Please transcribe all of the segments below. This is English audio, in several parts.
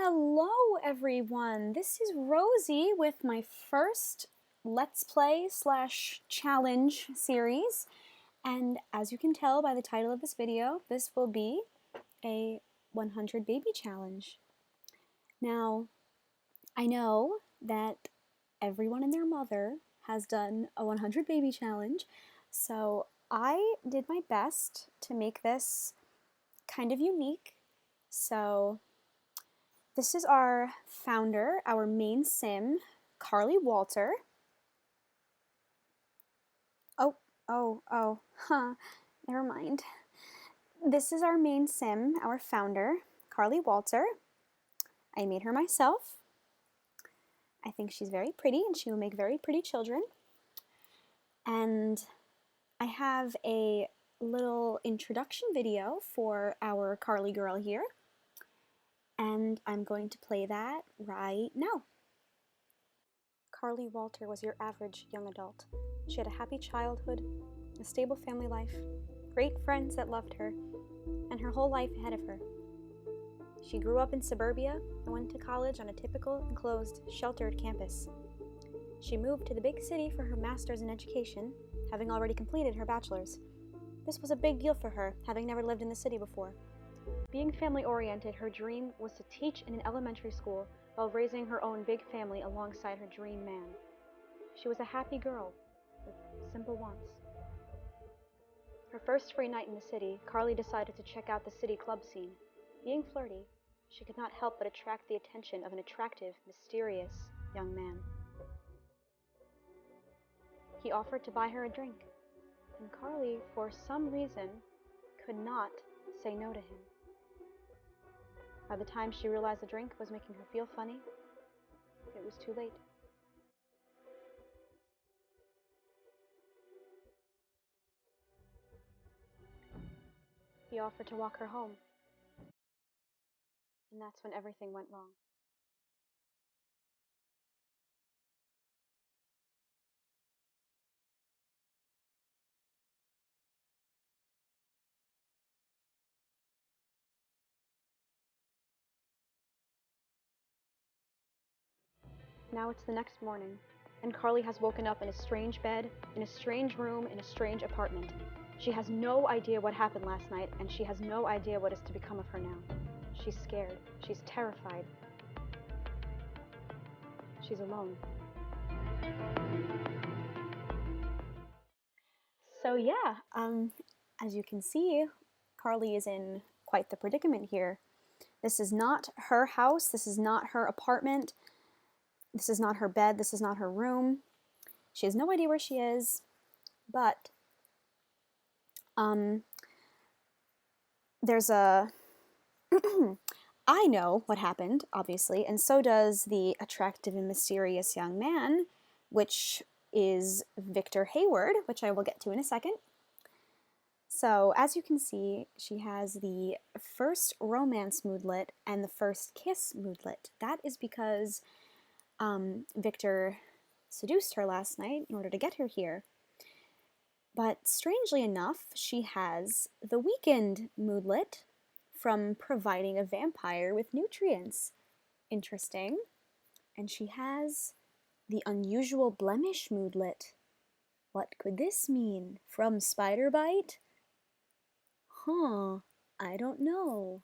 Hello everyone, this is Rosie with my first Let's Play / challenge series, and as you can tell by the title of this video, this will be a 100 baby challenge. Now, I know that everyone and their mother has done a 100 baby challenge, so I did my best to make this kind of unique. So this is our founder, our main sim, Carly Walter. Never mind. This is our main sim, our founder, Carly Walter. I made her myself. I think she's very pretty and she will make very pretty children. And I have a little introduction video for our Carly girl here. And I'm going to play that right now. Carly Walter was your average young adult. She had a happy childhood, a stable family life, great friends that loved her, and her whole life ahead of her. She grew up in suburbia and went to college on a typical, enclosed, sheltered campus. She moved to the big city for her master's in education, having already completed her bachelor's. This was a big deal for her, having never lived in the city before. Being family-oriented, her dream was to teach in an elementary school while raising her own big family alongside her dream man. She was a happy girl with simple wants. Her first free night in the city, Carly decided to check out the city club scene. Being flirty, she could not help but attract the attention of an attractive, mysterious young man. He offered to buy her a drink, and Carly, for some reason, could not say no to him. By the time she realized the drink was making her feel funny, it was too late. He offered to walk her home, and that's when everything went wrong. Now it's the next morning, and Carly has woken up in a strange bed, in a strange room, in a strange apartment. She has no idea what happened last night, and she has no idea what is to become of her now. She's scared. She's terrified. She's alone. So yeah, as you can see, Carly is in quite the predicament here. This is not her house. This is not her apartment. This is not her bed. This is not her room. She has no idea where she is, but there's a I know what happened, obviously, and so does the attractive and mysterious young man, which is Victor Hayward, which I will get to in a second. So, as you can see, she has the first romance moodlet and the first kiss moodlet. That is because Victor seduced her last night in order to get her here. But strangely enough, she has the weekend moodlet from providing a vampire with nutrients. Interesting. And she has the unusual blemish moodlet. What could this mean? From spider bite? I don't know.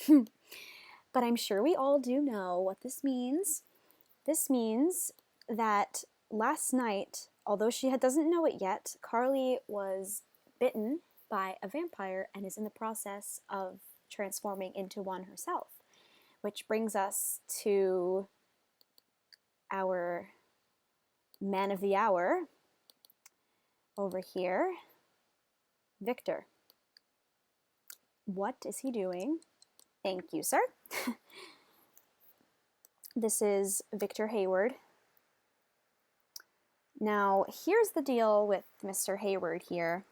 But I'm sure we all do know what this means. This means that last night, although she doesn't know it yet, Carly was bitten by a vampire and is in the process of transforming into one herself. Which brings us to our man of the hour over here, Victor. What is he doing? Thank you, sir. This is Victor Hayward. Now, here's the deal with Mr. Hayward here.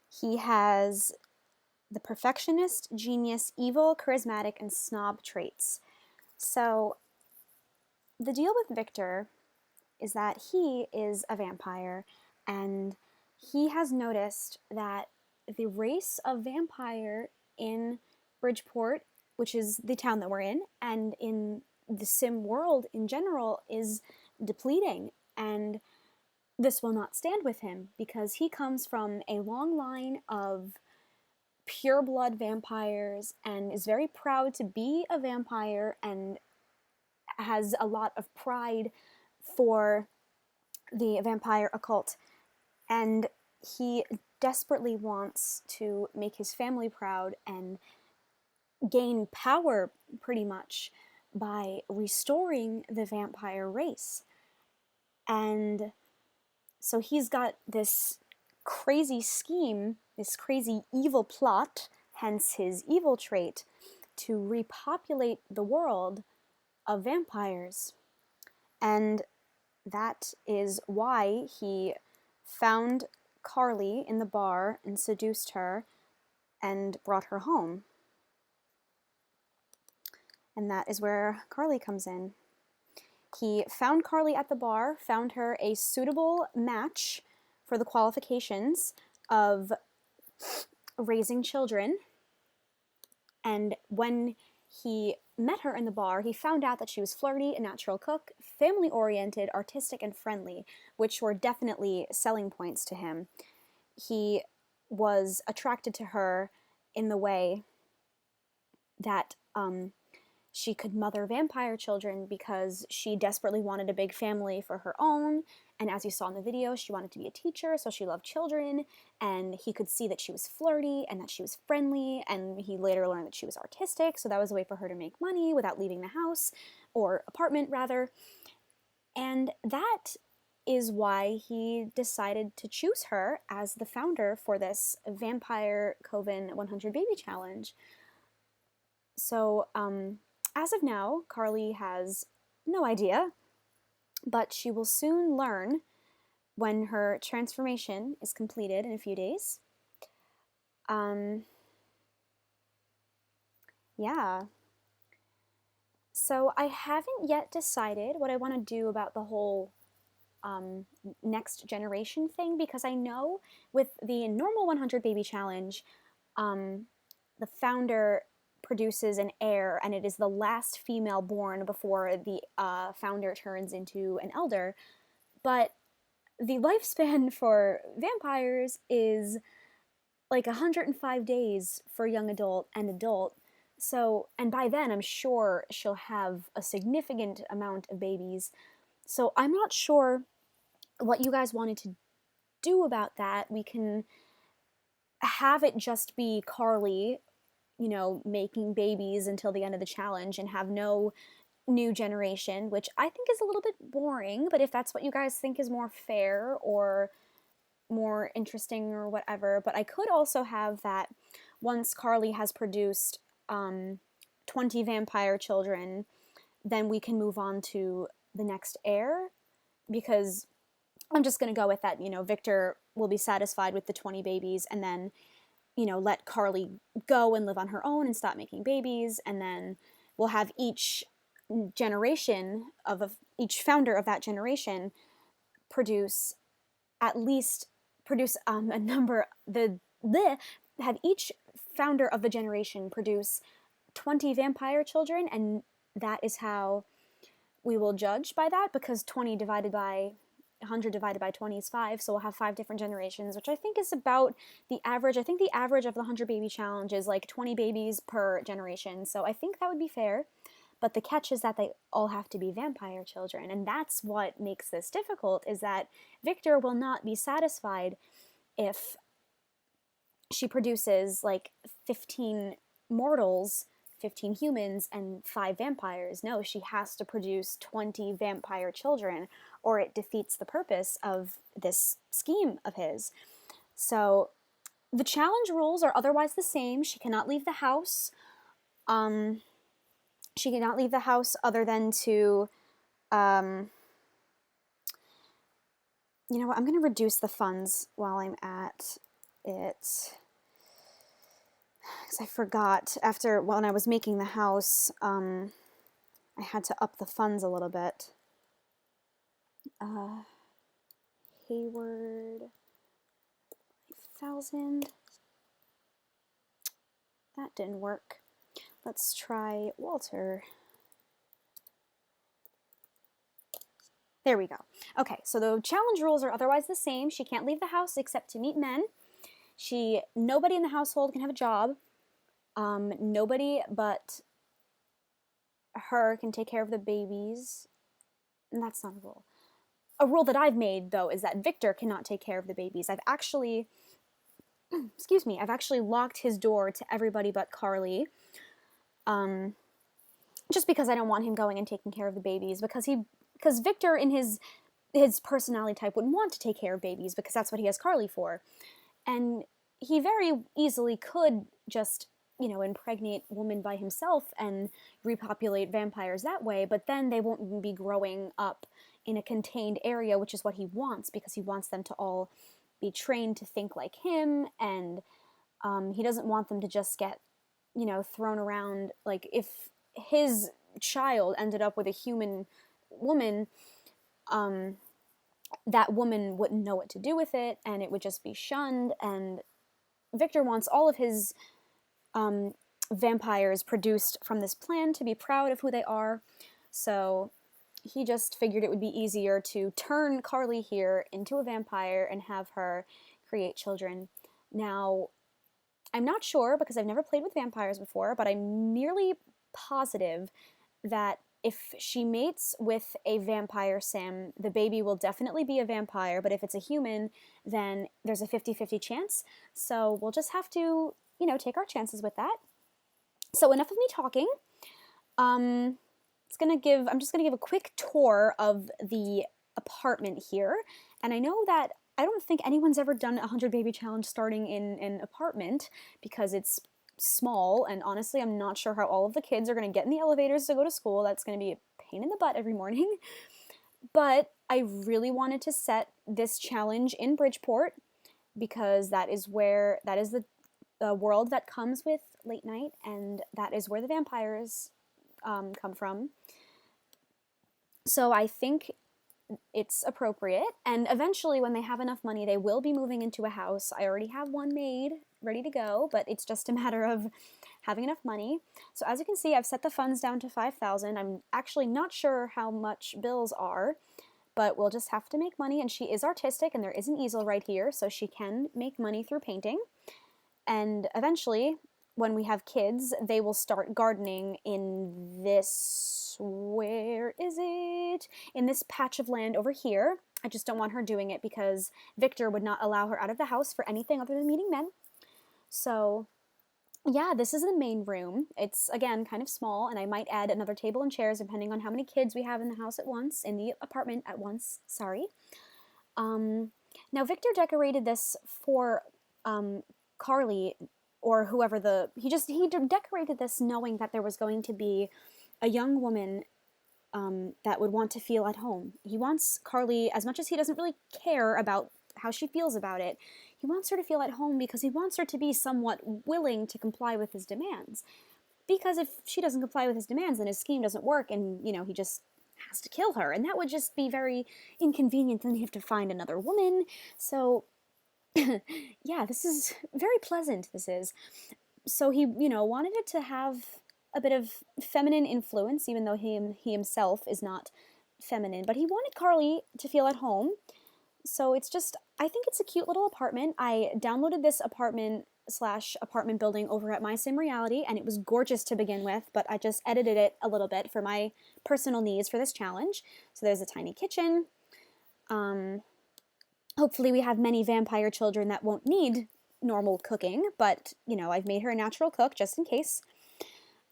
He has the perfectionist, genius, evil, charismatic, and snob traits. So, the deal with Victor is that he is a vampire, and he has noticed that the race of vampire in Bridgeport which is the town that we're in, and in the sim world in general, is depleting. And this will not stand with him because he comes from a long line of pure blood vampires and is very proud to be a vampire and has a lot of pride for the vampire occult. And he desperately wants to make his family proud and gain power, pretty much, by restoring the vampire race. And so he's got this crazy scheme, this crazy evil plot, hence his evil trait, to repopulate the world of vampires. And that is why he found Carly in the bar and seduced her and brought her home. And that is where Carly comes in. He found Carly at the bar, found her a suitable match for the qualifications of raising children. And when he met her in the bar, he found out that she was flirty, a natural cook, family-oriented, artistic, and friendly, which were definitely selling points to him. He was attracted to her in the way that she could mother vampire children because she desperately wanted a big family for her own. And as you saw in the video, she wanted to be a teacher, so she loved children. And he could see that she was flirty and that she was friendly. And he later learned that she was artistic, so that was a way for her to make money without leaving the house, or apartment rather. And that is why he decided to choose her as the founder for this Vampire Coven 100 Baby Challenge. So, as of now, Carly has no idea, but she will soon learn when her transformation is completed in a few days. Yeah. So I haven't yet decided what I want to do about the whole next generation thing, because I know with the normal 100 Baby Challenge, the founder produces an heir, and it is the last female born before the founder turns into an elder. But the lifespan for vampires is like 105 days for young adult and adult. So, and by then I'm sure she'll have a significant amount of babies. So I'm not sure what you guys wanted to do about that. We can have it just be Carly, you know, making babies until the end of the challenge and have no new generation, which I think is a little bit boring, but if that's what you guys think is more fair or more interesting or whatever. But I could also have that once Carly has produced 20 vampire children, then we can move on to the next heir, because I'm just going to go with that, you know, Victor will be satisfied with the 20 babies and then, you know, let Carly go and live on her own and stop making babies, and then we'll have each generation of each founder of that generation produce a number, have each founder of the generation produce 20 vampire children, and that is how we will judge by that, because 20 divided by 100 divided by 20 is 5, so we'll have 5 different generations, which I think is about the average. I think the average of the 100 baby challenge is like 20 babies per generation, so I think that would be fair. But the catch is that they all have to be vampire children, and that's what makes this difficult, is that Victor will not be satisfied if she produces like 15 mortals, 15 humans, and 5 vampires. No, she has to produce 20 vampire children, or it defeats the purpose of this scheme of his. So the challenge rules are otherwise the same. She cannot leave the house. She cannot leave the house other than to, you know what, I'm going to reduce the funds while I'm at it, because I forgot, when I was making the house, I had to up the funds a little bit. Hayward, 5,000. That didn't work. Let's try Walter. There we go. Okay, so the challenge rules are otherwise the same. She can't leave the house except to meet men. Nobody in the household can have a job. Nobody but her can take care of the babies. And that's not a rule. A rule that I've made, though, is that Victor cannot take care of the babies. I've actually locked his door to everybody but Carly. Just because I don't want him going and taking care of the babies, because Victor in his personality type wouldn't want to take care of babies because that's what he has Carly for. And he very easily could just, impregnate women by himself and repopulate vampires that way, but then they won't be growing up in a contained area, which is what he wants, because he wants them to all be trained to think like him, and he doesn't want them to just get, thrown around. Like, if his child ended up with a human woman, that woman wouldn't know what to do with it, and it would just be shunned, and Victor wants all of his vampires produced from this plan to be proud of who they are, so he just figured it would be easier to turn Carly here into a vampire and have her create children. Now, I'm not sure because I've never played with vampires before, but I'm nearly positive that if she mates with a vampire sim, the baby will definitely be a vampire, but if it's a human, then there's a 50-50 chance. So we'll just have to, take our chances with that. So enough of me talking. I'm just gonna give a quick tour of the apartment here. And I know that I don't think anyone's ever done a 100 baby challenge starting in an apartment because it's small, and honestly I'm not sure how all of the kids are going to get in the elevators to go to school. That's going to be a pain in the butt every morning. But I really wanted to set this challenge in Bridgeport because that is the world that comes with late night, and that is where the vampires come from. So I think it's appropriate, and eventually when they have enough money they will be moving into a house. I already have one made ready to go, but it's just a matter of having enough money. So as you can see, I've set the funds down to 5,000. I'm actually not sure how much bills are, but we'll just have to make money, and she is artistic and there is an easel right here, so she can make money through painting. And eventually, when we have kids, they will start gardening in this, where is it? In this patch of land over here. I just don't want her doing it because Victor would not allow her out of the house for anything other than meeting men. So, yeah, this is the main room. It's, again, kind of small, and I might add another table and chairs depending on how many kids we have in the house at once, in the apartment at once, sorry. Now, Victor decorated this for Carly, or whoever he decorated this knowing that there was going to be a young woman that would want to feel at home. He wants Carly, as much as he doesn't really care about how she feels about it, he wants her to feel at home because he wants her to be somewhat willing to comply with his demands. Because if she doesn't comply with his demands, then his scheme doesn't work, and, he just has to kill her, and that would just be very inconvenient. Then he'd have to find another woman. So yeah, this is very pleasant, this is. So he, wanted it to have a bit of feminine influence, even though he himself is not feminine. But he wanted Carly to feel at home. So it's just, I think it's a cute little apartment. I downloaded this apartment building over at My Sim Reality, and it was gorgeous to begin with, but I just edited it a little bit for my personal needs for this challenge. So there's a tiny kitchen. Hopefully we have many vampire children that won't need normal cooking, but, I've made her a natural cook just in case.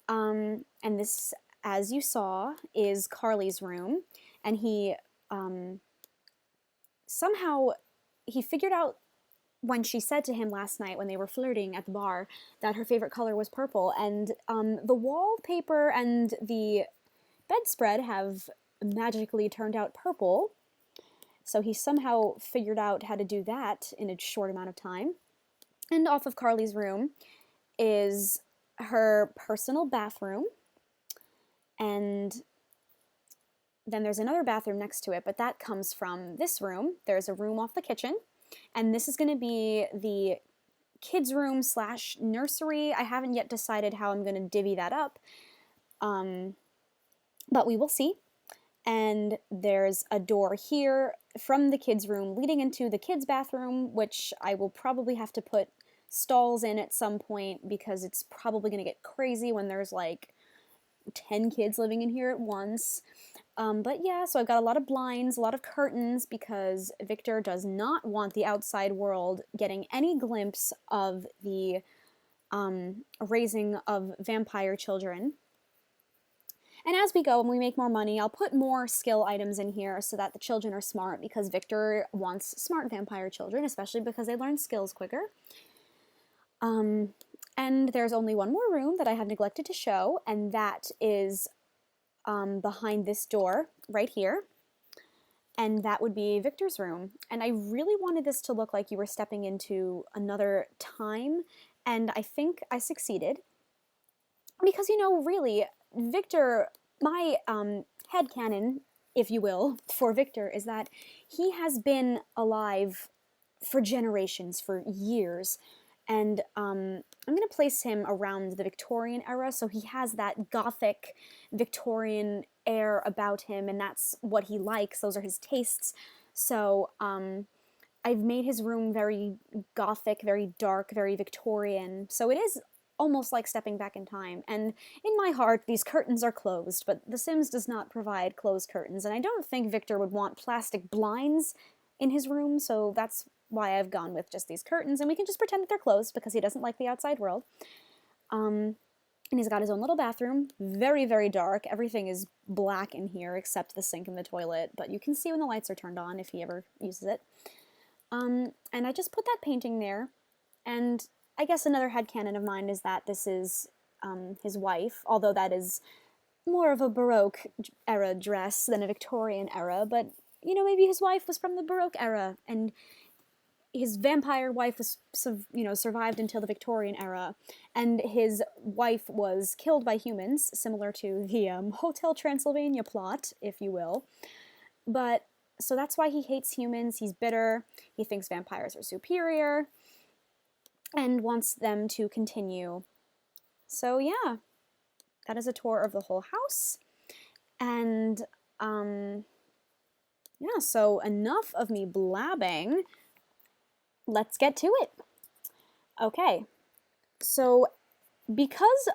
And this, as you saw, is Carly's room, and he somehow figured out when she said to him last night when they were flirting at the bar that her favorite color was purple, and the wallpaper and the bedspread have magically turned out purple. So he somehow figured out how to do that in a short amount of time. And off of Carly's room is her personal bathroom. And then there's another bathroom next to it, but that comes from this room. There's a room off the kitchen. And this is going to be the kids room / nursery. I haven't yet decided how I'm going to divvy that up, but we will see. And there's a door here from the kids' room leading into the kids' bathroom, which I will probably have to put stalls in at some point because it's probably going to get crazy when there's like 10 kids living in here at once. But yeah, so I've got a lot of blinds, a lot of curtains, because Victor does not want the outside world getting any glimpse of the raising of vampire children. And as we go and we make more money, I'll put more skill items in here so that the children are smart, because Victor wants smart vampire children, especially because they learn skills quicker. And there's only one more room that I have neglected to show, and that is behind this door right here. And that would be Victor's room. And I really wanted this to look like you were stepping into another time, and I think I succeeded. Because, you know, really, Victor, my headcanon, if you will, for Victor is that he has been alive for generations, for years. And I'm going to place him around the Victorian era, so he has that gothic Victorian air about him, and that's what he likes. Those are his tastes. So I've made his room very gothic, very dark, very Victorian. So it is almost like stepping back in time. And in my heart, these curtains are closed, but The Sims does not provide closed curtains, and I don't think Victor would want plastic blinds in his room, so that's why I've gone with just these curtains, and we can just pretend that they're closed because he doesn't like the outside world. And he's got his own little bathroom, very, very dark. Everything is black in here except the sink and the toilet, but you can see when the lights are turned on if he ever uses it. And I just put that painting there, and I guess another headcanon of mine is that this is his wife, although that is more of a Baroque era dress than a Victorian era, but, you know, maybe his wife was from the Baroque era, and his vampire wife was, survived until the Victorian era, and his wife was killed by humans, similar to the Hotel Transylvania plot, if you will. But, so that's why he hates humans, he's bitter, he thinks vampires are superior, and wants them to continue. So yeah, that is a tour of the whole house. And yeah, so enough of me blabbing. Let's get to it. Okay, so because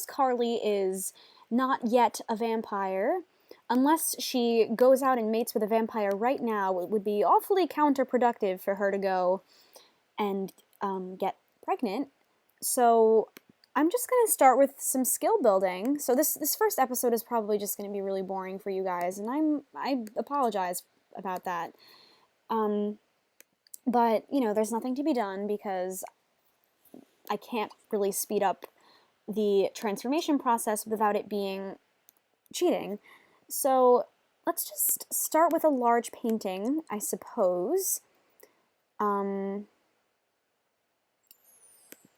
Carly is not yet a vampire, unless she goes out and mates with a vampire right now, it would be awfully counterproductive for her to go and get pregnant. So I'm just going to start with some skill building. So this first episode is probably just going to be really boring for you guys, and I apologize about that. But, you know, there's nothing to be done because I can't really speed up the transformation process without it being cheating. So let's just start with a large painting, I suppose. I'm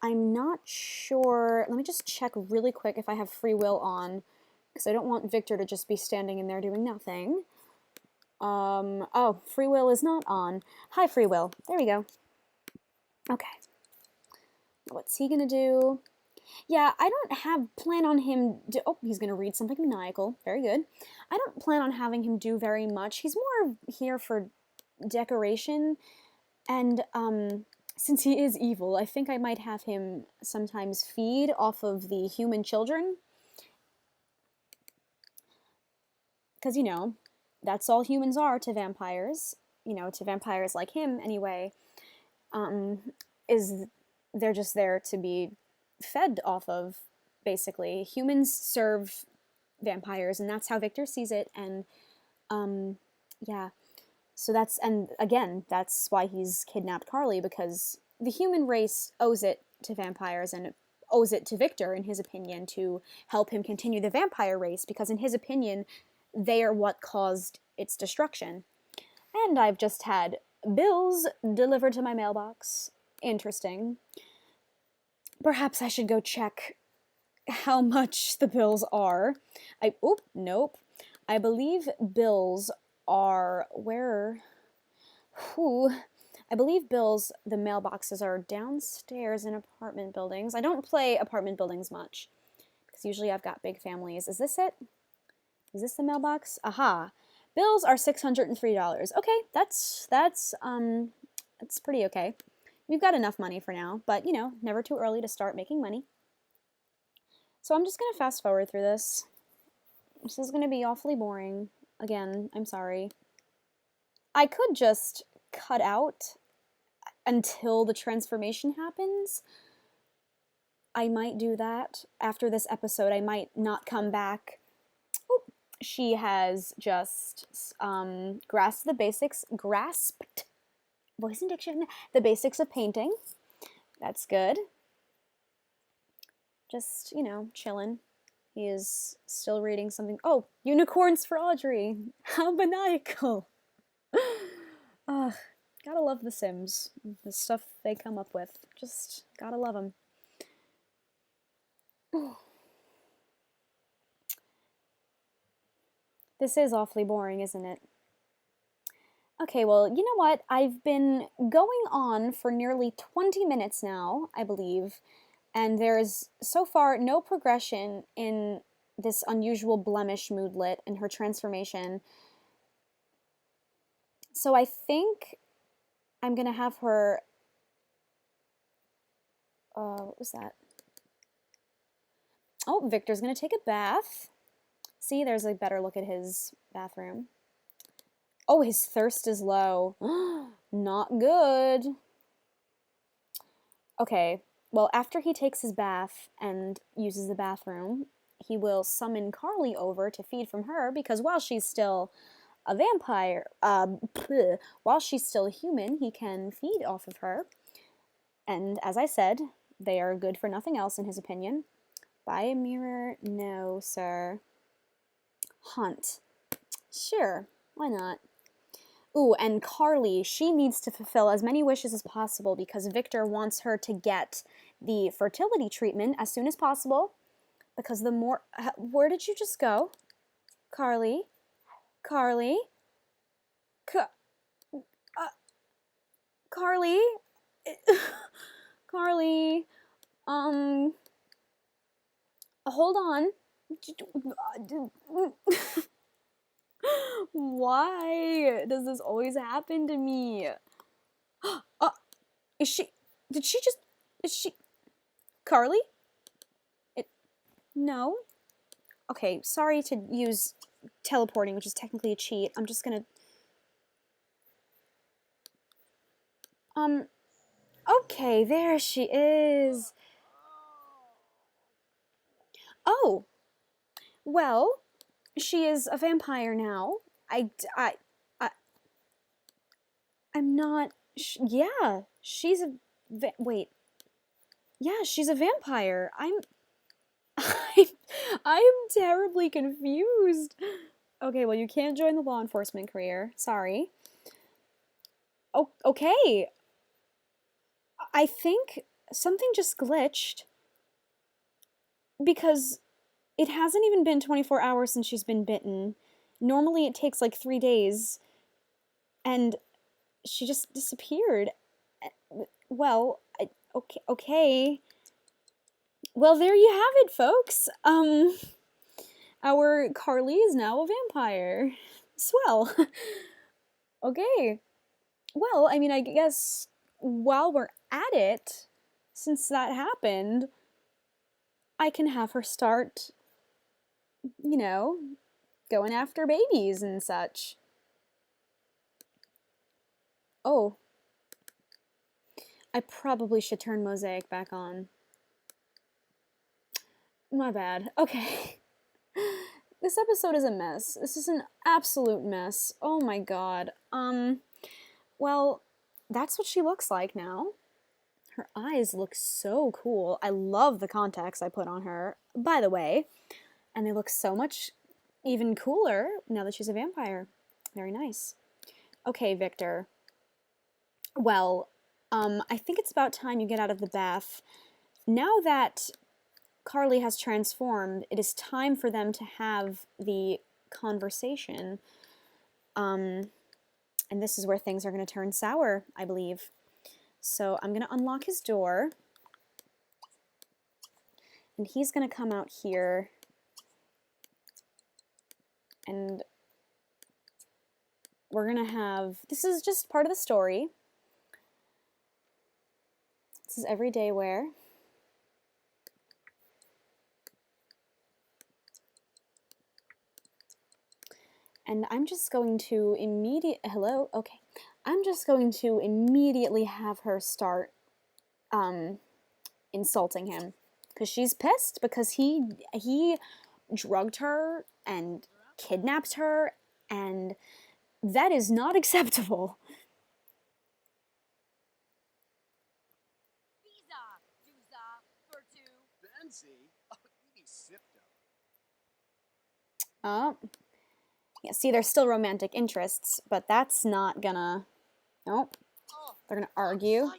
not sure. Let me just check really quick if I have free will on, because I don't want Victor to just be standing in there doing nothing. Oh, free will is not on. Hi, free will. There we go. Okay. What's he gonna do? Yeah, I don't plan on him oh, he's gonna read something maniacal. Very good. I don't plan on having him do very much. He's more here for decoration, and, since he is evil, I think I might have him sometimes feed off of the human children. Because, you know, that's all humans are to vampires. You know, to vampires like him, anyway. They're just there to be fed off of, basically. Humans serve vampires, and that's how Victor sees it, and, yeah. So that's, and again, that's why he's kidnapped Carly, because the human race owes it to vampires, and it owes it to Victor, in his opinion, to help him continue the vampire race, because in his opinion, they are what caused its destruction. And I've just had bills delivered to my mailbox. Interesting. Perhaps I should go check how much the bills are. Nope. I believe bills are I believe the mailboxes are downstairs in apartment buildings. I don't play apartment buildings much because usually I've got big families. Is this it? Is this the mailbox? Aha. Bills are $603. Okay, that's pretty okay. We've got enough money for now, but you know, never too early to start making money. So I'm just gonna fast forward through this. This is gonna be awfully boring. Again, I'm sorry. I could just cut out until the transformation happens. I might do that after this episode. I might not come back. Oh, she has just grasped voice and diction, the basics of painting. That's good. Just, you know, chilling. He is still reading something. Oh, unicorns for Audrey. How maniacal. Ugh, gotta love The Sims. The stuff they come up with. Just gotta love them. This is awfully boring, isn't it? Okay, well, you know what? I've been going on for nearly 20 minutes now, I believe, and there's so far no progression in this unusual blemish moodlet and her transformation. So I think I'm gonna have her. What was that? Oh, Victor's gonna take a bath. See, there's a better look at his bathroom. Oh, his thirst is low. Not good. Okay, well, after he takes his bath and uses the bathroom, he will summon Carly over to feed from her because while she's still a vampire, while she's still a human, he can feed off of her. And as I said, they are good for nothing else in his opinion. Buy a mirror? No, sir. Hunt. Sure, why not? Ooh, and Carly, she needs to fulfill as many wishes as possible because Victor wants her to get the fertility treatment as soon as possible. Because the more... Where did you just go? Carly? Carly? Carly? Carly? Hold on. Why does this always happen to me? Is she Carly? No. Okay, sorry to use teleporting, which is technically a cheat. I'm just gonna... Okay, there she is. Oh. Well, she is a vampire now. I'm not... yeah, she's a... wait. Yeah, she's a vampire. I'm terribly confused. Okay, well, you can't join the law enforcement career. Sorry. Oh, okay. I think something just glitched. Because it hasn't even been 24 hours since she's been bitten. Normally it takes like 3 days. And she just disappeared. Well, okay. Well, there you have it, folks. Our Carly is now a vampire. Swell. Okay. Well, I mean, I guess while we're at it, since that happened, I can have her start, you know, going after babies and such. Oh. I probably should turn Mosaic back on. My bad. Okay. This episode is a mess. This is an absolute mess. Oh my god. Well, that's what she looks like now. Her eyes look so cool. I love the contacts I put on her, by the way. And they look so much even cooler now that she's a vampire. Very nice. Okay, Victor. Well, I think it's about time you get out of the bath. Now that Carly has transformed, it is time for them to have the conversation. And this is where things are going to turn sour, I believe. So I'm going to unlock his door. And he's going to come out here. And we're going to have... This is just part of the story. This is everyday wear. And I'm just going to hello? Okay. I'm just going to immediately have her start insulting him. Because she's pissed because he drugged her and kidnapped her, and that is not acceptable. Oh. Yeah, see, there's still romantic interests, but that's not gonna... Nope. They're gonna argue.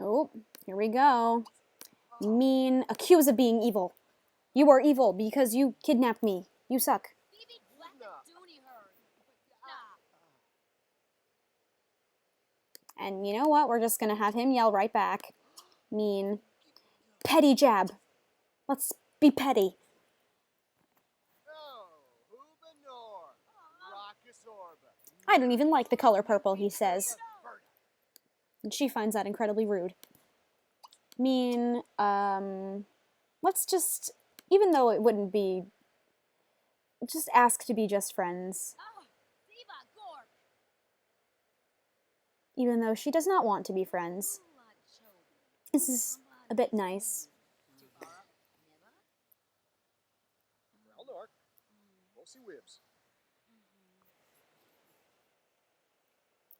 Oh, here we go. Mean, accused of being evil. You are evil because you kidnapped me. You suck. And you know what? We're just gonna have him yell right back. Mean, petty jab. Let's be petty. I don't even like the color purple, he says. And she finds that incredibly rude. Mean, let's just, even though it wouldn't be, just ask to be just friends. Even though she does not want to be friends. This is a bit nice.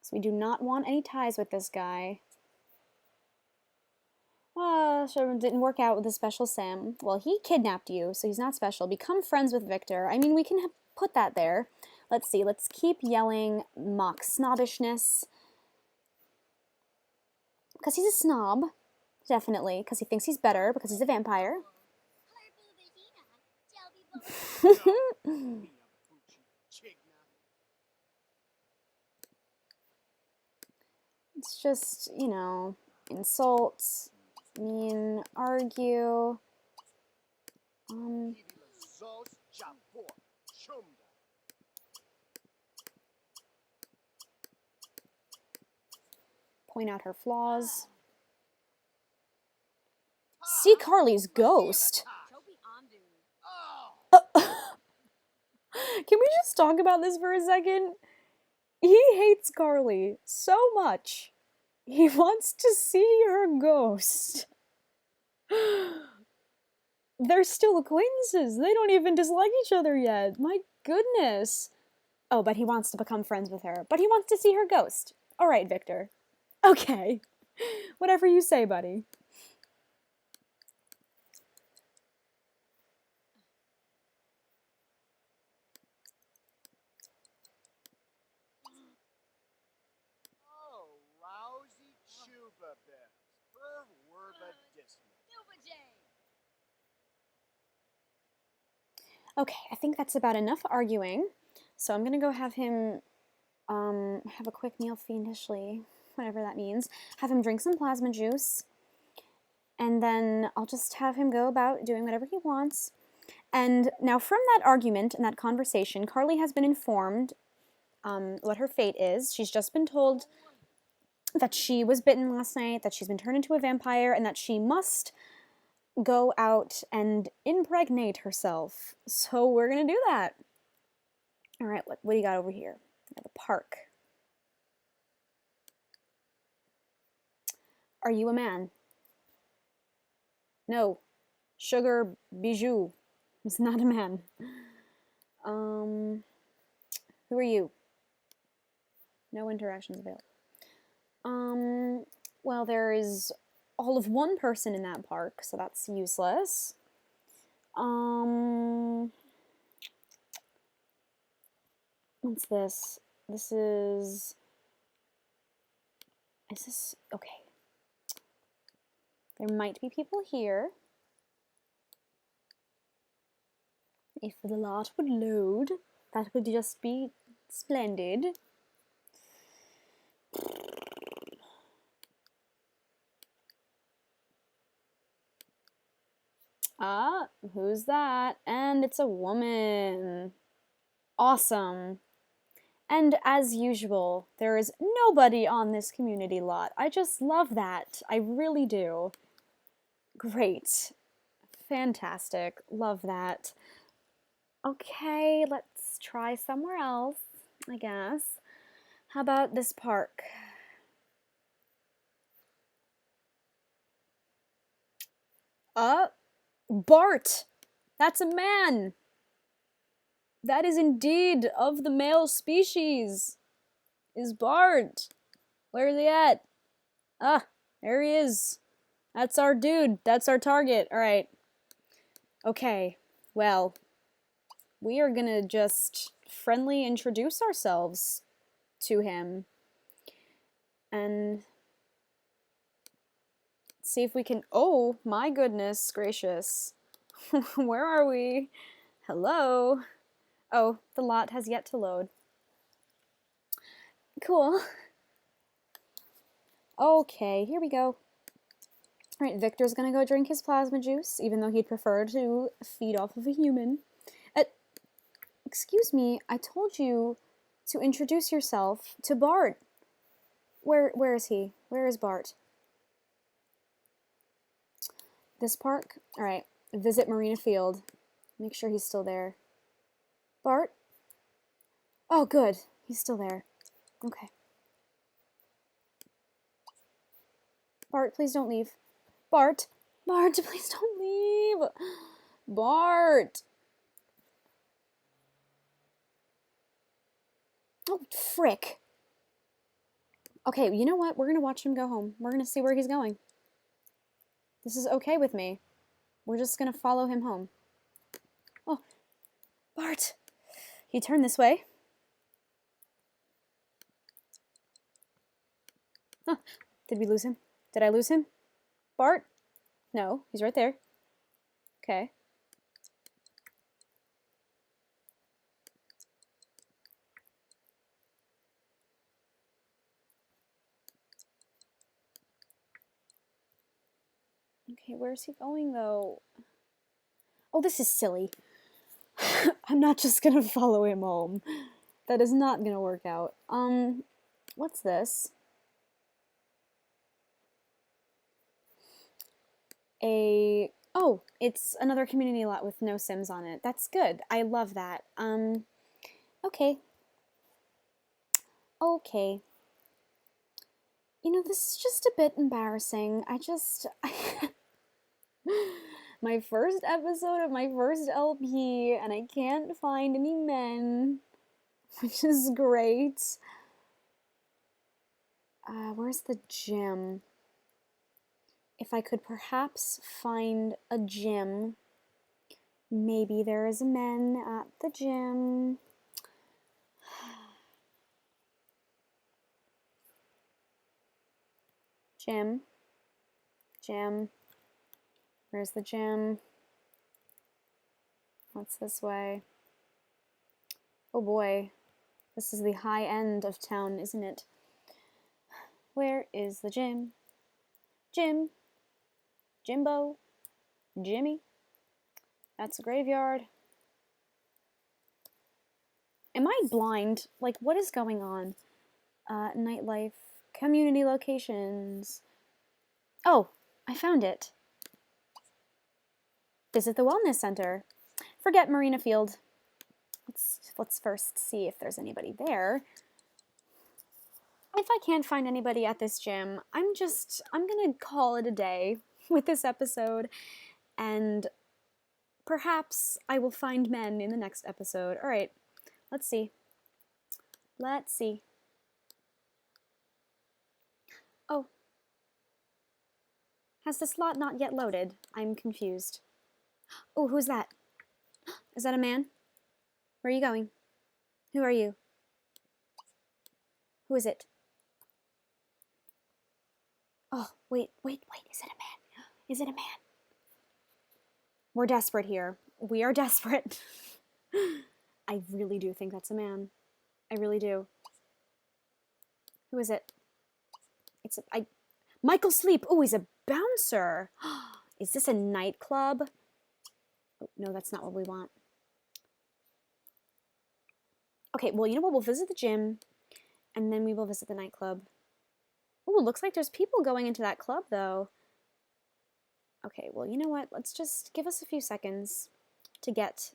So we do not want any ties with this guy. Sure, didn't work out with the special Sam. Well, he kidnapped you, so he's not special. Become friends with Victor. I mean, we can put that there. Let's see. Let's keep yelling mock snobbishness. Because he's a snob. Definitely. Because he thinks he's better. Because he's a vampire. It's just, you know, insults, mean, argue. Point out her flaws. See Carly's ghost. Can we just talk about this for a second? He hates Carly so much. He wants to see her ghost. They're still acquaintances. They don't even dislike each other yet. My goodness. Oh, but he wants to become friends with her. But he wants to see her ghost. All right, Victor. Okay. Whatever you say, buddy. Okay, I think that's about enough arguing. So I'm gonna go have him have a quick meal fiendishly, whatever that means. Have him drink some plasma juice. And then I'll just have him go about doing whatever he wants. And now from that argument and that conversation, Carly has been informed what her fate is. She's just been told that she was bitten last night, that she's been turned into a vampire, and that she must go out and impregnate herself. So we're gonna do that. All right, what do you got over here? We have a park. Are you a man? No. Sugar Bijou is not a man. Who are you? No interactions available. Well, there is all of one person in that park, so that's useless. What's this? Is this, okay. There might be people here. If the lot would load, that would just be splendid. Ah, who's that? And it's a woman. Awesome. And as usual, there is nobody on this community lot. I just love that. I really do. Great. Fantastic. Love that. Okay, let's try somewhere else, I guess. How about this park? Bart! That's a man! That is indeed of the male species! Is Bart! Where is he at? Ah, there he is. That's our dude. That's our target. Alright. Okay, well, we are gonna just friendly introduce ourselves to him. And see if we can... Oh, my goodness gracious. Where are we? Hello? Oh, the lot has yet to load. Cool. Okay, here we go. Alright, Victor's gonna go drink his plasma juice, even though he'd prefer to feed off of a human. Excuse me, I told you to introduce yourself to Bart. Where is he? Where is Bart? This park? Alright, visit Marina Field. Make sure he's still there. Bart? Oh, good. He's still there. Okay. Bart, please don't leave. Bart! Bart, please don't leave! Bart! Oh, frick. Okay, you know what? We're gonna watch him go home. We're gonna see where he's going. This is okay with me. We're just gonna follow him home. Oh, Bart! He turned this way. Huh. Did we lose him? Did I lose him? Bart? No, he's right there. Okay. Okay, where's he going, though? Oh, this is silly. I'm not just gonna follow him home. That is not gonna work out. What's this? Oh, it's another community lot with no Sims on it. That's good. I love that. Okay. Okay. You know, this is just a bit embarrassing. My first episode of my first LP, and I can't find any men, which is great. Where's the gym? If I could perhaps find a gym. Maybe there is a man at the gym. Gym. Gym. Where's the gym? What's this way? Oh boy. This is the high end of town, isn't it? Where is the gym? Jim. Jimbo. Jimmy. That's a graveyard. Am I blind? Like, what is going on? Nightlife. Community locations. Oh, I found it. Visit the wellness center. Forget Marina Field. Let's first see if there's anybody there. If I can't find anybody at this gym, I'm gonna call it a day with this episode, and perhaps I will find men in the next episode. Alright, let's see. Let's see. Oh. Has the slot not yet loaded? I'm confused. Oh, who's that? Is that a man? Where are you going? Who are you? Who is it? Oh, wait. Is it a man? Is it a man? We're desperate here. We are desperate. I really do think that's a man. I really do. Who is it? Michael Sleep. Oh, he's a bouncer. Is this a nightclub? Oh, no, that's not what we want. Okay, well, you know what? We'll visit the gym, and then we will visit the nightclub. Oh, looks like there's people going into that club, though. Okay, well, you know what? Let's just give us a few seconds to get...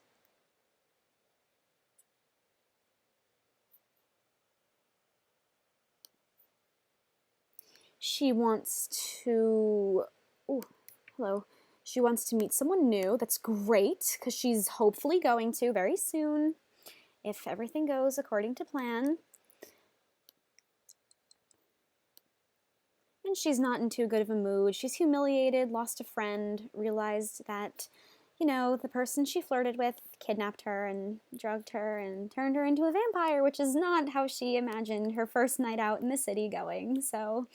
She wants to... Oh, hello. She wants to meet someone new. That's great, because she's hopefully going to very soon, if everything goes according to plan. And she's not in too good of a mood. She's humiliated, lost a friend, realized that, you know, the person she flirted with kidnapped her and drugged her and turned her into a vampire, which is not how she imagined her first night out in the city going. So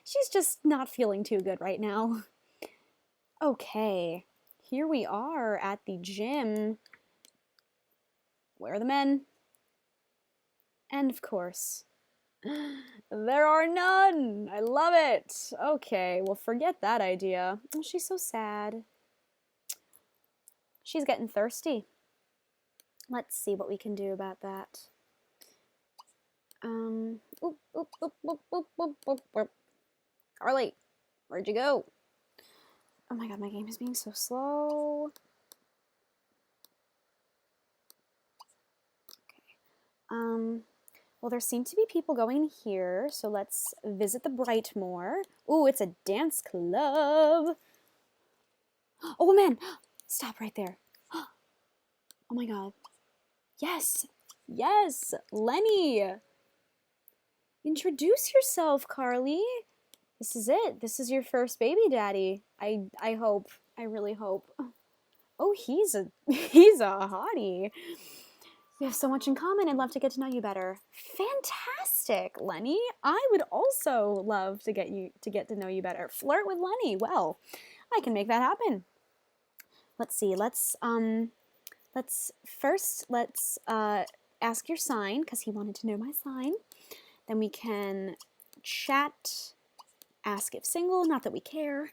she's just not feeling too good right now. Okay, here we are at the gym. Where are the men? And of course, there are none! I love it! Okay, well, forget that idea. Oh, she's so sad. She's getting thirsty. Let's see what we can do about that. Carly, where'd you go? Oh my god, my game is being so slow. Okay. Well, there seem to be people going in here, so let's visit the Brightmoor. Ooh, it's a dance club. Oh man, stop right there. Oh my god. Yes, yes, Lenny. Introduce yourself, Carly. This is it. This is your first baby daddy. I hope. I really hope. Oh, he's a hottie. We have so much in common. I'd love to get to know you better. Fantastic, Lenny. I would also love to get to know you better. Flirt with Lenny. Well, I can make that happen. Let's see. Let's ask your sign, because he wanted to know my sign. Then we can chat, ask if single, not that we care.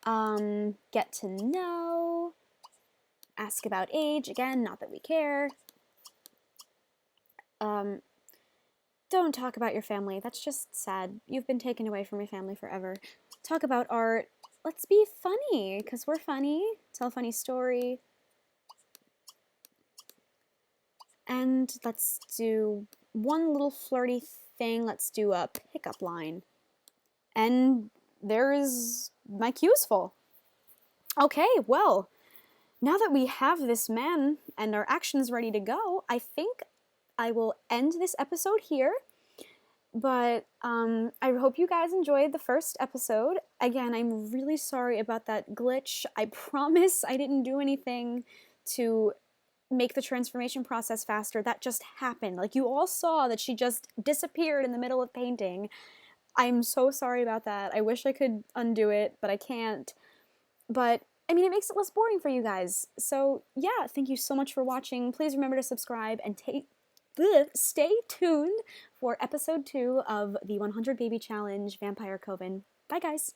Get to know, ask about age, again, not that we care. Don't talk about your family. That's just sad. You've been taken away from your family forever. Talk about art. Let's be funny, because we're funny. Tell a funny story. And let's do one little flirty thing. Let's do a pickup line. And my queue is full. Okay, well, now that we have this man and our actions ready to go, I think I will end this episode here. But I hope you guys enjoyed the first episode. Again, I'm really sorry about that glitch. I promise I didn't do anything to make the transformation process faster. That just happened. Like, you all saw that she just disappeared in the middle of painting. I'm so sorry about that. I wish I could undo it, but I can't. But, I mean, it makes it less boring for you guys. So, yeah, thank you so much for watching. Please remember to subscribe and stay tuned for episode 2 of the 100 Baby Challenge Vampire Coven. Bye, guys.